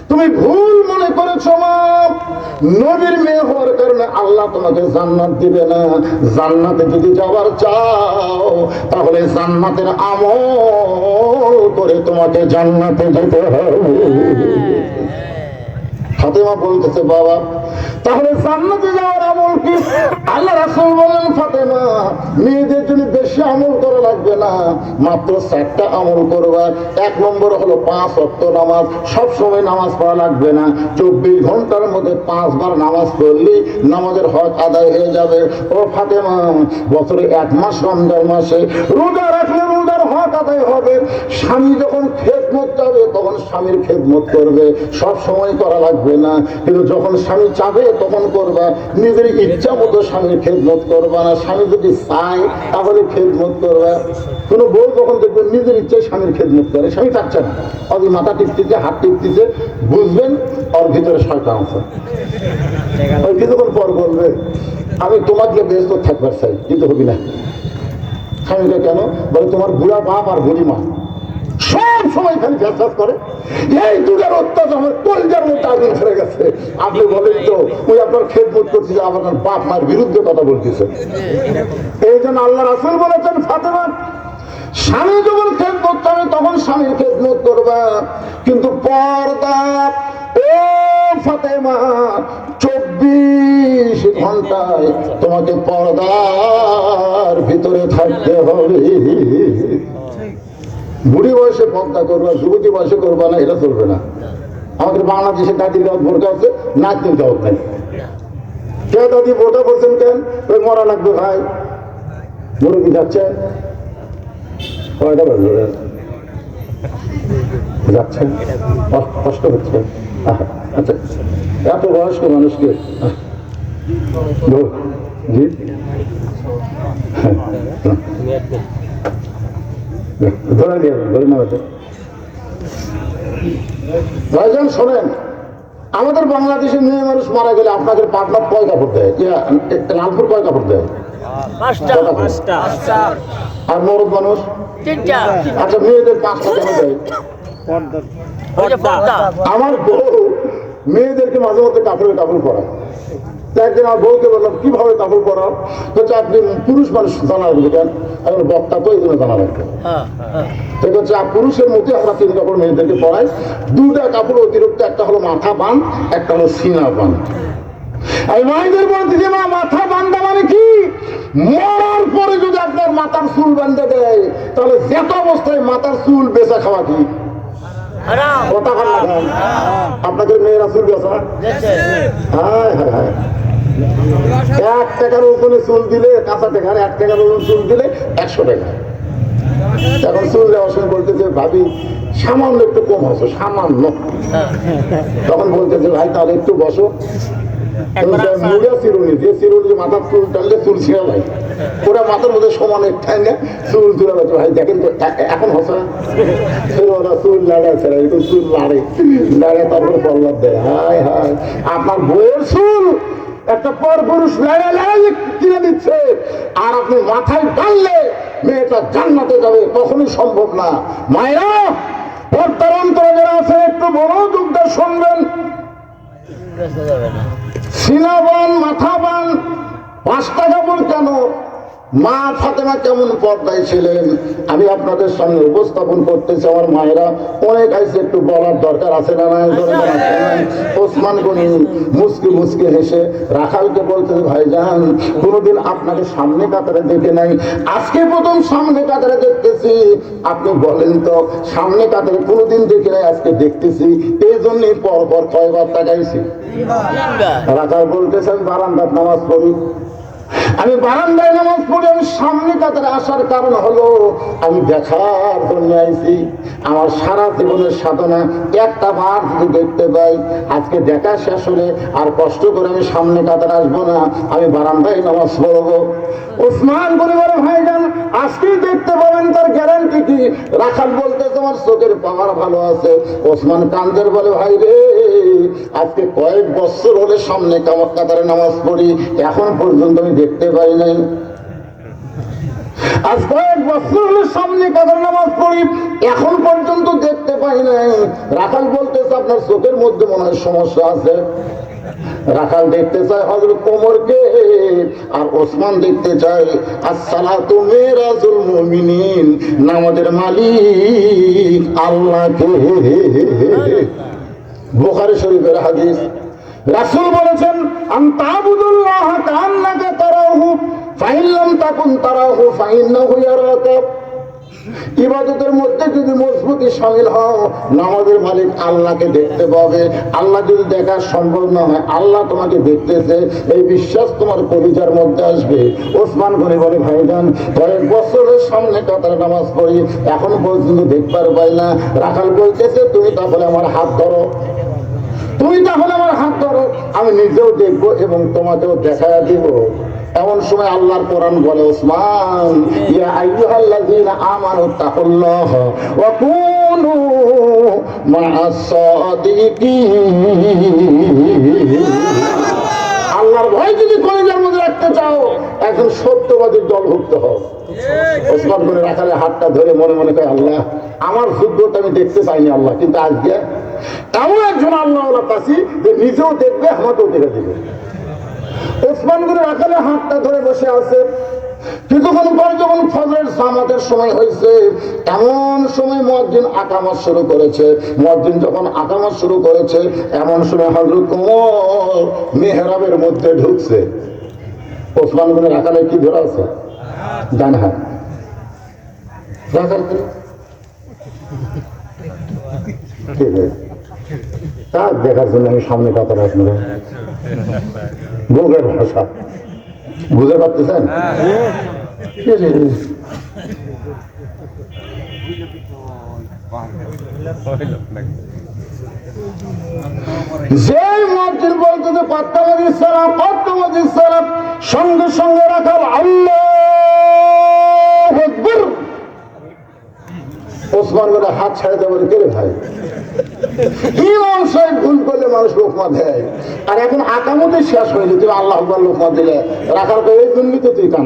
তুমি ভুল মনে করেছো মা, নবীর মেয়ে হওয়ার কারণে আল্লাহ তোমাকে জান্নাত দিবে না। জান্নাতে যদি যাওয়ার চাও তাহলে জান্নাতের আমল করে তোমাকে জান্নাতে যেতে হবে। ফাতেমা বলতেছে বাবা তাহলে জান্নাতে যাওয়ার আমল কি? আল্লাহ রাসূল বলেন ফাতেমা মেয়েদের জন্য বেশি আমল করা লাগবে না, মাত্র 4টা আমল করবা। 1 নম্বর হলো 5 ওয়াক্ত নামাজ, সব সময় নামাজ পড়া লাগবে না, 24 ঘন্টার মধ্যে 5 বার নামাজ পড়লে নামাজের হক আদায় হয়ে যাবে। ও ফাতেমা বছরে 1 মাস রমজান মাসে রোজা রাখলে রোজার হক আদায় হবে। স্বামী যখন খেদমত চাবে তখন স্বামীর খেদমত করবে, সব সময় করা লাগবে না, কিন্তু যখন স্বামী চাবে তখন করবা। নিজের ইচ্ছা মতো স্বামীর খেদমত করবা না, স্বামী যদি চায় তাহলে খেদমত করবা। কোনো বউ যখন দেখবেন নিজের ইচ্ছায় স্বামীর খেদমত করে, স্বামী চাচ্ছে না, ওই মাথা টিপতেছে হাত টিপতেছে, বুঝবেন ওর ভিতরে শয়তান আছে। ওই কিছুক্ষণ পর বলবে আমি তোমাকে ব্যস্ত থাকবার চাই, কিন্তু হবি না। স্বামীটা কেন বলে তোমার বুড়া বাপ আর বুড়ি মা সব সময় খালি ফ্যাস করে, এই দুটার অত্যাচার আমার কলজার মধ্যে আগুন ধরে গেছে। আপনি বলেন তো ওই আপনার খেদমত করতেছে, আপনার বাপ মার বিরুদ্ধে কথা বলতেছে। এই জন্য আল্লাহ রাসূল বলেছেন ফাতেমা স্বামী যখন খেদমত করবে তখন স্বামীর খেদমত করবা, কিন্তু পর্দা ও ফাতেমা 24 ঘন্টায় তোমাকে পর্দার ভিতরে থাকতে হবে। বুড়ি বয়সে পর্দা করবা, যুবতী বয়সে করবা না, এটা চলবে না। আমাদের বাংলাদেশে দাদির গাঁত বোরকা আছে, নাচতে যাওয়া নাই। কে দাদি বোরকা করছেন কেন? ওই মরা লাগবে ভাই, মুরব্বী যাচ্ছে যাচ্ছে কষ্ট হচ্ছে। আচ্ছা এত বয়স্ক মানুষকে জি ধরে নিয়ে ধরে নেওয়া। ভাইজান শোনেন, আমাদের বাংলাদেশের মেয়ে মানুষ মারা গেলে আপনাদের পাটনা কয় কাপড় দেয়? লালপুর কয় কাপড় দেয়? আর মরদ মানুষ? আচ্ছা মেয়েদের 5টা কেন দেয়? আমার বউ মেয়েদেরকে মাঝে মধ্যে কাপড় পরায়। একদিন আমার বউকে বললাম কিভাবে কাপড় পরাও? হচ্ছে আপনি পুরুষ মানুষ জানা লাগবে কেন? এখন বক্তা তো এই জন্য জানা লাগবে। ঠিক হচ্ছে পুরুষের মধ্যে আমরা 3 কাপড় মেয়েদেরকে পরাই। 2টা কাপড় অতিরিক্ত, একটা হলো মাথা বান, একটা হলো সিনা বান। আমি মায়েদের বলতেছি মা মাথা বান্ধা মানে কি? মরার পরে যদি আপনার মাথার চুল বান্ধে দেয় তাহলে যেত অবস্থায় মাথার চুল বেচা খাওয়া কি? কথা বল না। আপনাদের মেয়েরা চুল বেচা? হ্যাঁ হ্যাঁ হ্যাঁ, 1 টাকার ওজনে চুল দিলে, কাঁচা টাকার 1 টাকার ওজন চুল দিলে 100 টাকা। এখন চুল দেওয়ার সময় বলতেছে ভাবি সামান্য একটু কম হচ্ছে, সামান্য। তখন বলতেছে ভাই তাহলে একটু বসো। যে চিরুনি মাথার চুল টানলে চুল ছিঁড়া যায়, ওরা মাথার মধ্যে সমান ঠান্ডা চুল তুলে যাচ্ছে। ভাই দেখেন তো এখন হচ্ছে ওরা চুল লাড়াচ্ছে, একটু চুল লাড়ে তারপরে পল্লাদ দেয়। হায় হায়, আপনার বইয়ের চুল একটা পর পুরুষ লড়াই কিনে দিচ্ছে, আর আপনি মাথায় টানলে মেয়েটা জান্নাতে যাবে, কখনোই সম্ভব না। মায়েরা পর্দার অন্তরে যারা আছে একটু বড় যুগটা শুনবেন। সিনাবান মাথা বান 5টা কাপড় কেন? মা ফাতেমা কেমন পর্দায় ছিলেন আমি আপনাদের সামনে উপস্থাপন করতেছি। আমার মায়েরা অনেক আইসে, একটু বলার দরকার আছে না নাই? ওসমান গনি মুসকি মুসকি হেসে রাখালকে বলতেছে ভাইজান কোনোদিন আপনাকে সামনে কাতারে দেখে নাই, আজকে প্রথম সামনে কাতারে দেখতেছি। আপনি বলেন তো সামনে কাতারে কোনোদিন দেখে নাই, আজকে দেখতেছি, এই জন্যই পরপর কয়বার তাকাইছি। রাখাল বলতেছে আমি বারান্দার নামাজ পড়ি, আমি বারান্দায় নামাজ পড়ি, আমি সামনে কাতারে আসার কারণ হলো আমি দেখার জন্য আইছি। আমার সারা জীবনের সাধনা একটা বার যদি দেখতে পাই, আজকে দেখা শেষ হলে আর কষ্ট করে আমি সামনে কাতারে আসবো না, আমি বারান্দায় নামাজ পড়বো। ওসমান গনি বলে ভাইজান আজকেই দেখতে পাবেন, তার গ্যারান্টি কি? রাখাল বলতে তোমার চোখের পাওয়ার ভালো আছে। ওসমান কান্দের বলে ভাই রে আজকে কয়েক বছর হলে সামনে কাতারে নামাজ পড়ি, এখন পর্যন্ত আমি দেখতে পাই নাই। আজ কয়েক বছর সামনে কাতার নামাজ পড়ি, এখন পর্যন্ত দেখতে পাই নাই। রাখাল বলতেছে আপনার চোখের মধ্যে মনে হয় সমস্যা আছে। রাখাল দেখতে চায় হযরত ওমরকে, আর ওসমান দেখতে চায় আসসালাতু মিরাজুল মুমিনিন, নামাজের মালিক আল্লাহকে। বুখারী শরীফের হাদিস। রাসূল বলেছেন আনতাবুদুল্লাহ কাআন্নাকা তারাহু ফাইন লাম তাকুন তারাহু ফাইন্নাহু ইয়ারাকা। ইবাদতের মধ্যে যদি মজবুতি শামিল হও, নামাজের মালিক আল্লাহকে দেখতে পাবে। আল্লাহ যদি দেখা সম্ভব না হয়, আল্লাহ তোমাকে দেখতেছে, এই বিশ্বাস তোমার কলিজার মধ্যে আসবে। ওসমান গনি বলে ভাইজান কয়েক বছরের সামনে কাতারে নামাজ পড়ি, এখন পর্যন্ত দেখবার পাই না। রাখাল বলতেছে তুমি তাহলে আমার হাত ধরো, তুমি তাহলে আমার হাত ধরো, আমি নিজেও দেখবো এবং তোমাকেও দেখায়া দিব। এমন সময় আল্লাহর কোরআন বলে ওসমান ইয়া আইয়ুহাল্লাযীনা আমানু তাকুল্লাহ ওয়া কুনু মা'আস সাদিকিন। আল্লাহর ভয় যদি কলিজার মধ্যে রাখতে চাও, একজন সত্যবাদীর দলভুক্ত হও। ওসমান করে রাখালে হাতটা ধরে মনে মনে কয় আল্লাহ আমার যোগ্যতা আমি দেখতে পাইনি আল্লাহ, কিন্তু আজকে এমন একজন আল্লাহ পাচ্ছি যে নিজেও দেখবে আমাকেও দেখে দেবে। ওসমান করে রাখালে হাতটা ধরে বসে আছে। কিছুক্ষণ পরে যখন ফজরের জামাতের সময় হয়েছে, এমন সময় মুয়াজ্জিন আকামত শুরু করেছে। মুয়াজ্জিন যখন আকামত শুরু করেছে, এমন সময় হযরত ওমর মিহরাবের মধ্যে ঢুকছে। ওসমান করে রাখালে কি ধরে আছে? ডান হাত রাখাল তার দেখার জন্য আমি সামনে কথা রাখবো। বুকের ভাষা বুঝতে পারতেছেন? যে মুয়াজ্জিন বলতেছে পাত্তাবাদী সালাম পাত্তাবাদী সালাম, সঙ্গে সঙ্গে রাখাল আল্লাহু আকবার। ওসমান করে হাত ছেড়ে দেবে কে রে ভাই? ইমাম সাহেব ভুল করলে মানুষ লোকমা দেয়, আর এখন আকামতে শেষ হইলে তুমি আল্লাহ আকবার লোকমা দিলে রাখাল এই জন্যই তো তুই কাম